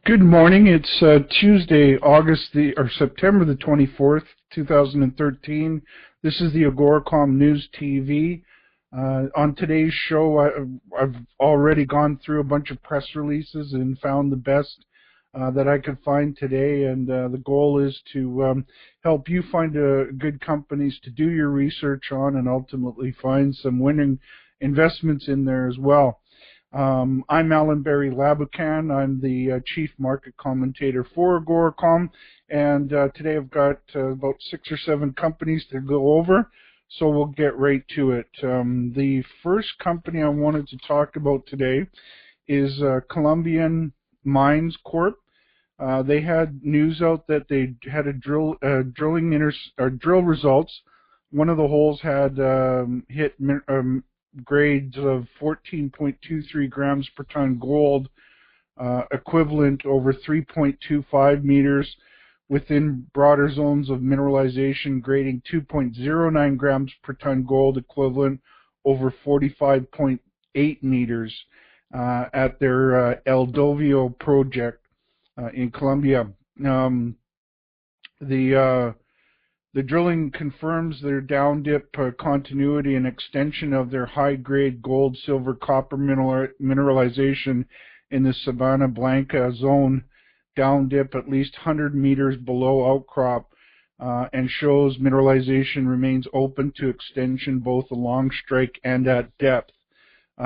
Good morning. It's Tuesday, September the 24th, 2013. This is the AGORACOM News TV. On today's show, I've already gone through a bunch of press releases and found the best that I could find today. And the goal is to help you find good companies to do your research on and ultimately find some winning investments in there as well. I'm Alan Barry Labucan. I'm the chief market commentator for AGORACOM, and today I've got about 6 or 7 companies to go over, so we'll get right to it. The first company I wanted to talk about today is Colombian Mines Corp. They had news out that they had a drill results. One of the holes had hit grades of 14.23 grams per ton gold, equivalent over 3.25 meters within broader zones of mineralization, grading 2.09 grams per ton gold, equivalent over 45.8 meters at their El Dovio project in Colombia. The drilling confirms their down dip continuity and extension of their high-grade gold, silver, copper mineralization in the Sabana Blanca zone, down dip at least 100 meters below outcrop, and shows mineralization remains open to extension both along strike and at depth.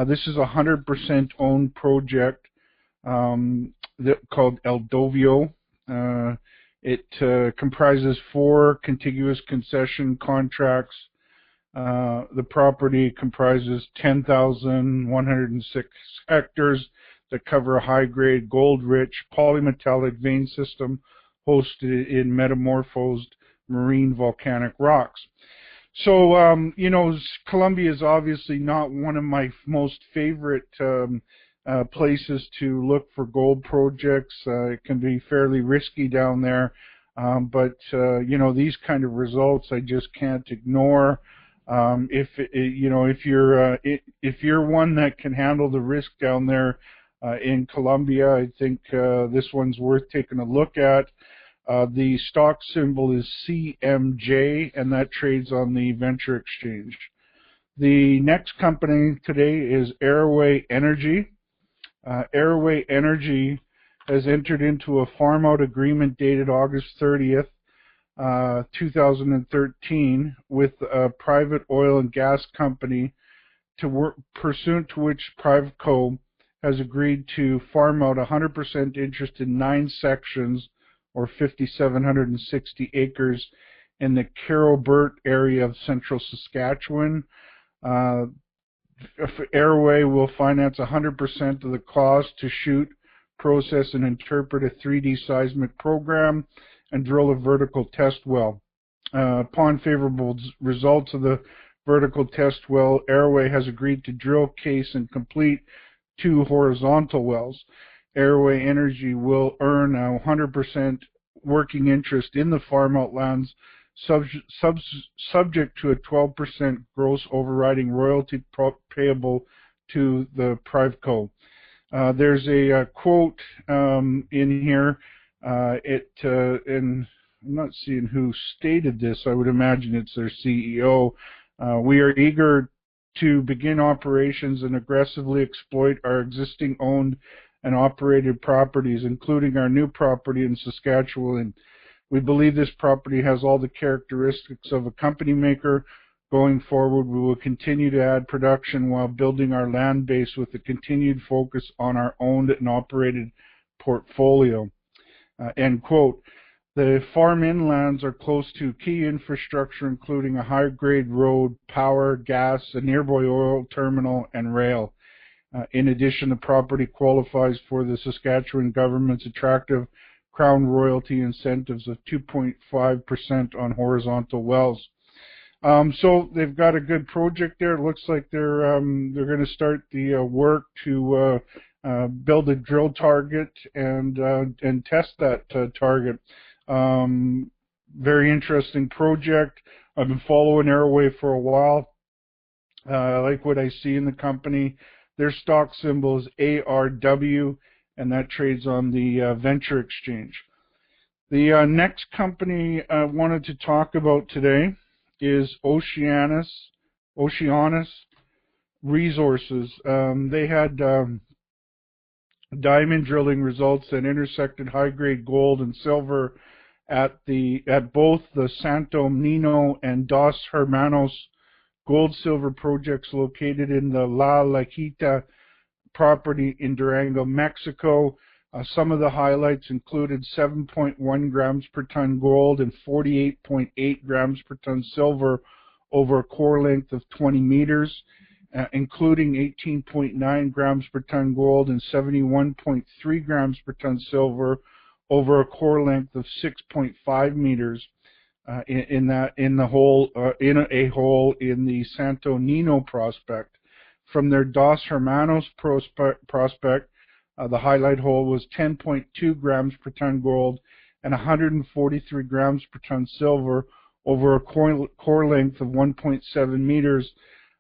This is a 100% owned project called El Dovio. It comprises 4 contiguous concession contracts. The property comprises 10,106 hectares that cover a high-grade, gold-rich, polymetallic vein system hosted in metamorphosed marine volcanic rocks. So, Colombia is obviously not one of my most favorite places to look for gold projects. It can be fairly risky down there, but these kind of results I just can't ignore. If you're one that can handle the risk down there in Colombia, I think this one's worth taking a look at. The stock symbol is CMJ, and that trades on the Venture Exchange. The next company today is Aroway Energy. Aroway Energy has entered into a farm-out agreement dated August 30th, 2013 with a private oil and gas company pursuant to which PrivateCo has agreed to farm out 100% interest in 9 sections or 5,760 acres in the Carrobert area of central Saskatchewan. Aroway will finance 100% of the cost to shoot, process, and interpret a 3D seismic program and drill a vertical test well. Upon favorable results of the vertical test well, Aroway has agreed to drill, case, and complete 2 horizontal wells. Aroway Energy will earn a 100% working interest in the farm-out lands, subject to a 12% gross overriding royalty payable to the PrivateCo. There's a quote in here. And I'm not seeing who stated this. I would imagine it's their CEO. We are eager to begin operations and aggressively exploit our existing owned and operated properties, including our new property in Saskatchewan. We believe this property has all the characteristics of a company maker. Going forward, we will continue to add production while building our land base with a continued focus on our owned and operated portfolio. End quote. The farm-in lands are close to key infrastructure, including a high-grade road, power, gas, a nearby oil terminal, and rail. In addition, the property qualifies for the Saskatchewan government's attractive Crown royalty incentives of 2.5% on horizontal wells. So they've got a good project there. It looks like they're going to start the work to build a drill target and test that target. Very interesting project. I've been following Aroway for a while. I like what I see in the company. Their stock symbol is ARW, and that trades on the Venture Exchange. The next company I wanted to talk about today is Oceanus Resources. They had diamond drilling results that intersected high-grade gold and silver at both the Santo Nino and Dos Hermanos gold-silver projects located in the La Lajita property in Durango, Mexico. Some of the highlights included 7.1 grams per ton gold and 48.8 grams per ton silver over a core length of 20 meters, including 18.9 grams per ton gold and 71.3 grams per ton silver over a core length of 6.5 meters in a hole in the Santo Nino prospect. From their Dos Hermanos prospect, the highlight hole was 10.2 grams per ton gold and 143 grams per ton silver over a core length of 1.7 meters.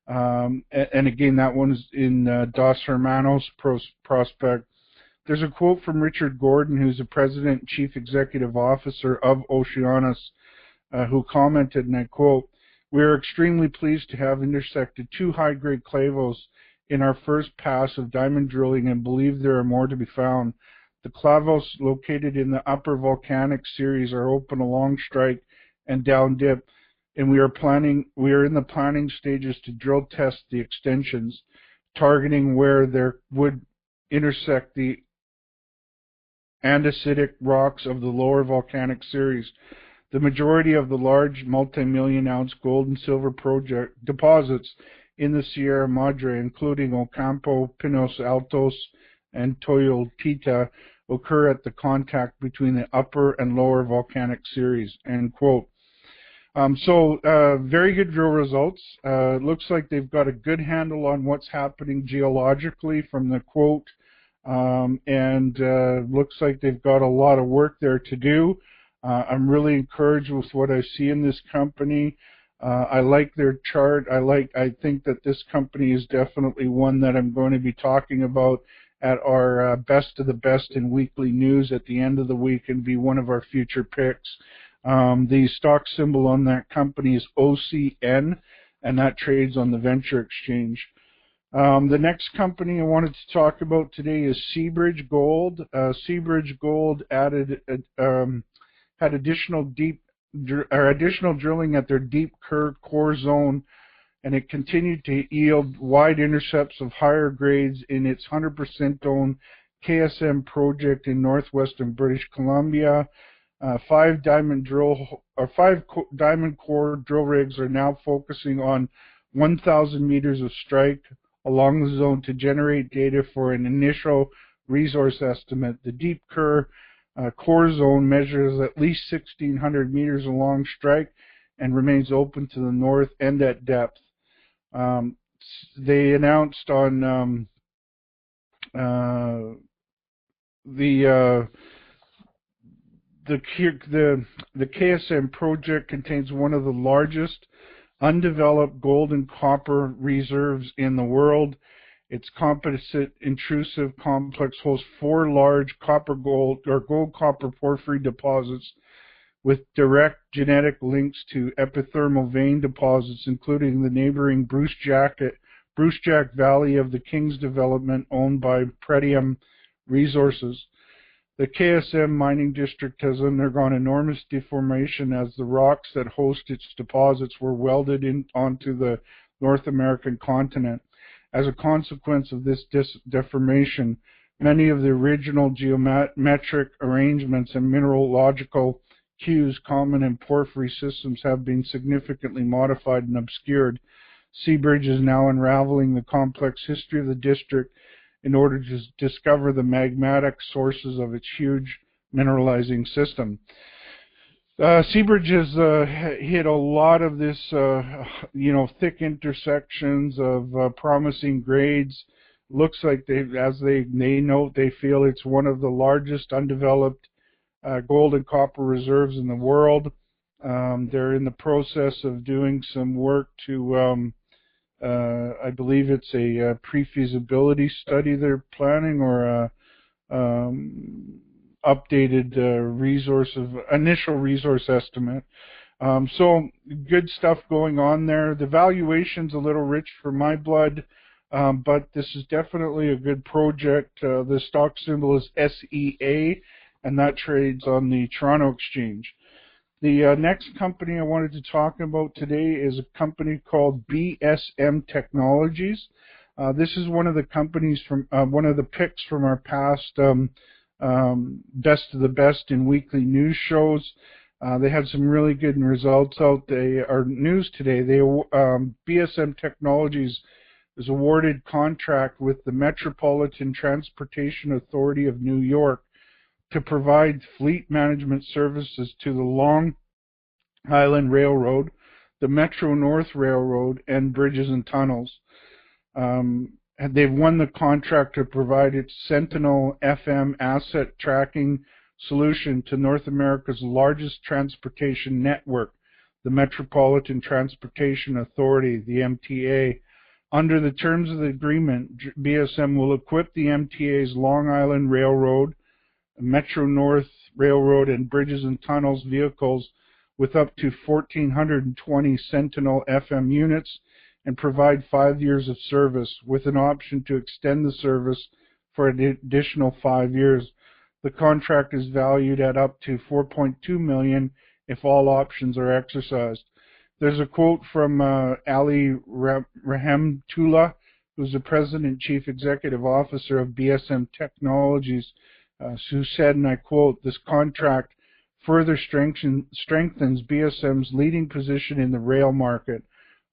And again, that one's in Dos Hermanos prospect. There's a quote from Richard Gordon, who's the president and chief executive officer of Oceanus, who commented, and I quote, "We are extremely pleased to have intersected two high-grade clavos in our first pass of diamond drilling and believe there are more to be found. The clavos located in the upper volcanic series are open along strike and down dip, and we are in the planning stages to drill test the extensions, targeting where there would intersect the andesitic rocks of the lower volcanic series. The majority of the large multi-million-ounce gold and silver project deposits in the Sierra Madre, including Ocampo, Pinos Altos, and Toyoltita, occur at the contact between the upper and lower volcanic series," end quote. Very good drill results. Looks like they've got a good handle on what's happening geologically from the quote, and looks like they've got a lot of work there to do. I'm really encouraged with what I see in this company. I like their chart. I think that this company is definitely one that I'm going to be talking about at our best of the best in weekly news at the end of the week and be one of our future picks. The stock symbol on that company is OCN, and that trades on the Venture Exchange. The next company I wanted to talk about today is Seabridge Gold. Seabridge Gold had additional drilling at their Deep Kerr core zone, and it continued to yield wide intercepts of higher grades in its 100% owned KSM project in northwestern British Columbia. 5 diamond core drill rigs are now focusing on 1,000 meters of strike along the zone to generate data for an initial resource estimate. The Deep Kerr core zone measures at least 1,600 meters along strike and remains open to the north and at depth. They announced on the KSM project contains one of the largest undeveloped gold and copper reserves in the world. Its composite intrusive complex hosts 4 large gold-copper porphyry deposits with direct genetic links to epithermal vein deposits, including the neighboring Brucejack Valley of the Kings development owned by Pretium Resources. The KSM mining district has undergone enormous deformation as the rocks that host its deposits were welded onto the North American continent. As a consequence of this deformation, many of the original geometric arrangements and mineralogical cues common in porphyry systems have been significantly modified and obscured. Seabridge is now unraveling the complex history of the district in order to discover the magmatic sources of its huge mineralizing system. Seabridge has hit a lot of this, thick intersections of promising grades. Looks like they note, they feel it's one of the largest undeveloped gold and copper reserves in the world. They're in the process of doing some work to, I believe it's a pre-feasibility study they're planning, or updated initial resource estimate. So good stuff going on there. The valuation's a little rich for my blood, but this is definitely a good project. The stock symbol is SEA, and that trades on the Toronto Exchange. The next company I wanted to talk about today is a company called BSM Technologies. This is one of the companies from one of the picks from our past Best of the Best in weekly news shows. They had some really good results out. News today. BSM Technologies is awarded contract with the Metropolitan Transportation Authority of New York to provide fleet management services to the Long Island Railroad, the Metro North Railroad, and bridges and tunnels. They've won the contract to provide its Sentinel FM asset tracking solution to North America's largest transportation network, the Metropolitan Transportation Authority, the MTA. Under the terms of the agreement, BSM will equip the MTA's Long Island Railroad, Metro North Railroad, and bridges and tunnels vehicles with up to 1,420 Sentinel FM units and provide 5 years of service with an option to extend the service for an additional 5 years. The contract is valued at up to $4.2 million if all options are exercised. There's a quote from Ali Rahimtullah, who's the President and Chief Executive Officer of BSM Technologies, who said, and I quote, "This contract further strengthens BSM's leading position in the rail market.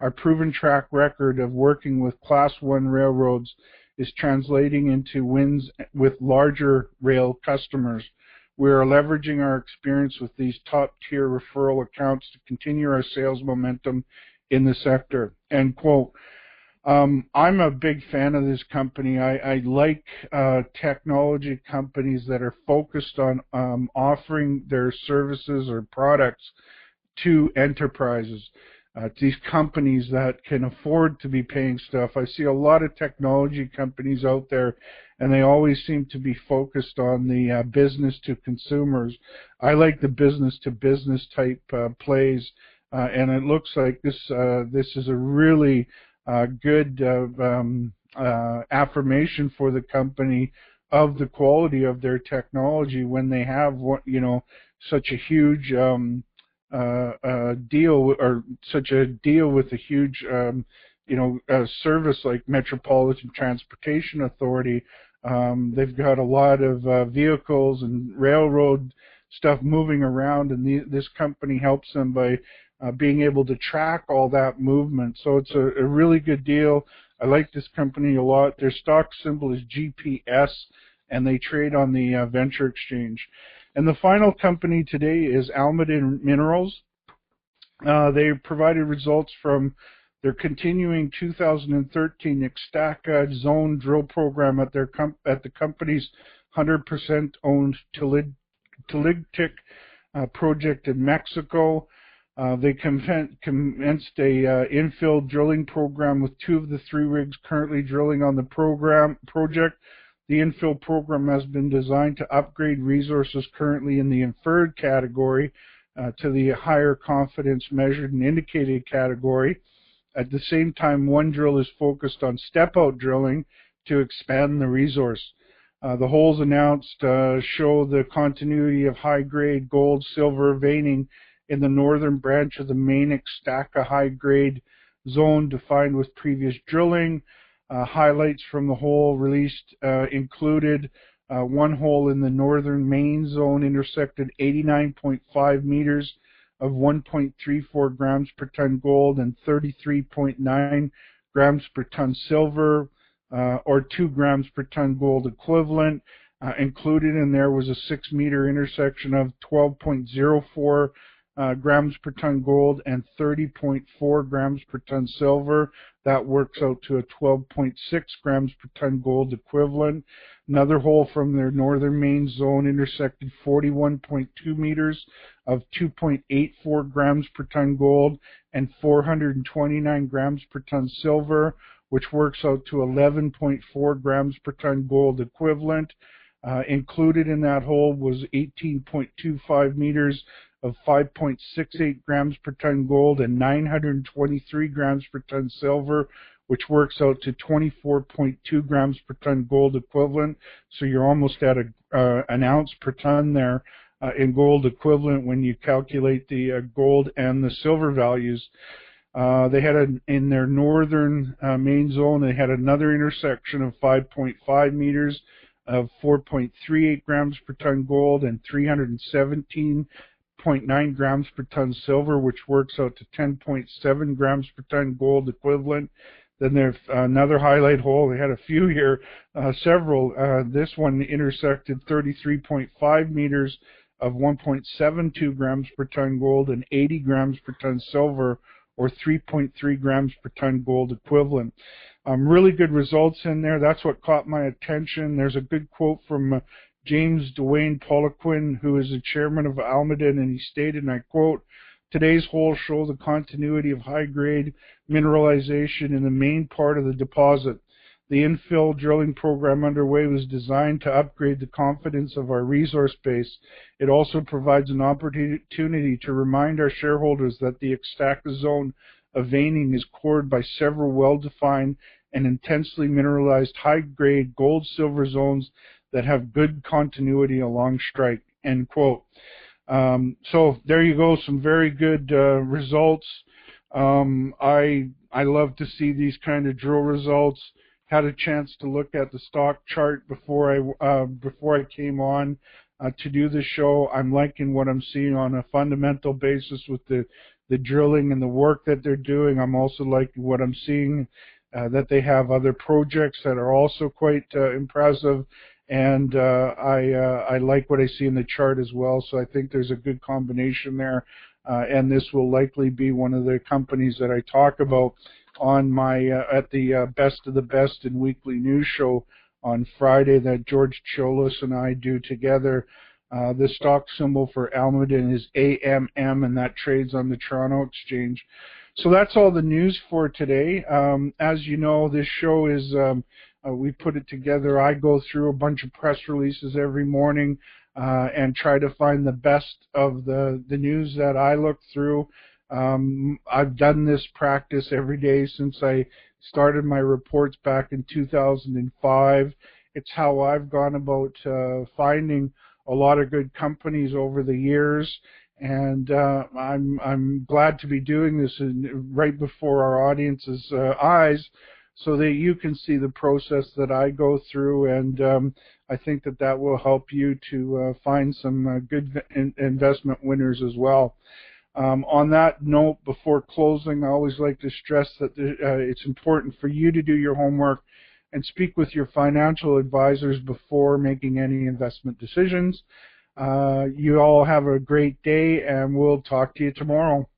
Our proven track record of working with Class 1 railroads is translating into wins with larger rail customers. We are leveraging our experience with these top-tier referral accounts to continue our sales momentum in the sector." End quote. I'm a big fan of this company. I like technology companies that are focused on offering their services or products to enterprises, these companies that can afford to be paying stuff. I see a lot of technology companies out there, and they always seem to be focused on the business to consumers. I like the business to business type plays, and it looks like this is a really good affirmation for the company of the quality of their technology when they have such a huge deal, or such a deal with a huge service like Metropolitan Transportation Authority. They've got a lot of vehicles and railroad stuff moving around, and this company helps them by being able to track all that movement. So it's a really good deal. I like this company a lot. Their stock symbol is GPS, and they trade on the Venture Exchange. And the final company today is Almaden Minerals. They provided results from their continuing 2013 Ixtaca zone drill program at the company's 100% owned Taligtic project in Mexico. They commenced a infill drilling program with 2 of the 3 rigs currently drilling on the project. The infill program has been designed to upgrade resources currently in the inferred category to the higher confidence measured and indicated category. At the same time, one drill is focused on step-out drilling to expand the resource. The holes announced show the continuity of high-grade gold, silver veining in the northern branch of the main Ixtaca high-grade zone defined with previous drilling. Highlights from the hole released included one hole in the northern main zone intersected 89.5 meters of 1.34 grams per ton gold and 33.9 grams per ton silver, or 2 grams per ton gold equivalent. Included in there was a 6-meter intersection of 12.04 grams per ton gold and 30.4 grams per ton silver. That works out to a 12.6 grams per ton gold equivalent. Another hole from their northern main zone intersected 41.2 meters of 2.84 grams per ton gold and 429 grams per ton silver, which works out to 11.4 grams per ton gold equivalent. Included in that hole was 18.25 meters of 5.68 grams per ton gold and 923 grams per ton silver, which works out to 24.2 grams per ton gold equivalent. So you're almost at an ounce per ton there in gold equivalent when you calculate the gold and the silver values. They had in their northern main zone, they had another intersection of 5.5 meters of 4.38 grams per ton gold and 317.9 grams per ton silver, which works out to 10.7 grams per ton gold equivalent. Then there's another highlight hole. They had a few here, several. This one intersected 33.5 meters of 1.72 grams per ton gold and 80 grams per ton silver, or 3.3 grams per ton gold equivalent. Really good results in there. That's what caught my attention. There's a good quote from James Dwayne Poliquin, who is the chairman of Almaden, and he stated, and I quote, "Today's holes show the continuity of high-grade mineralization in the main part of the deposit. The infill drilling program underway was designed to upgrade the confidence of our resource base. It also provides an opportunity to remind our shareholders that the Ixtaca zone of veining is cored by several well-defined and intensely mineralized high-grade gold-silver zones that have good continuity along strike," end quote. So there you go, some very good results. I love to see these kind of drill results. Had a chance to look at the stock chart before I came on to do the show. I'm liking what I'm seeing on a fundamental basis with the drilling and the work that they're doing. I'm also liking what I'm seeing, that they have other projects that are also quite impressive. And I like what I see in the chart as well. So I think there's a good combination there. And this will likely be one of the companies that I talk about on my at the Best of the Best and Weekly News show on Friday that George Cholos and I do together. The stock symbol for Almaden is AMM, and that trades on the Toronto Exchange. So that's all the news for today. As you know, this show is, we put it together. I go through a bunch of press releases every morning and try to find the best of the news that I look through. I've done this practice every day since I started my reports back in 2005. It's how I've gone about finding a lot of good companies over the years, and I'm glad to be doing this right before our audience's eyes, so that you can see the process that I go through, and I think that will help you to find some good investment winners as well. On that note, before closing, I always like to stress that it's important for you to do your homework and speak with your financial advisors before making any investment decisions. You all have a great day, and we'll talk to you tomorrow.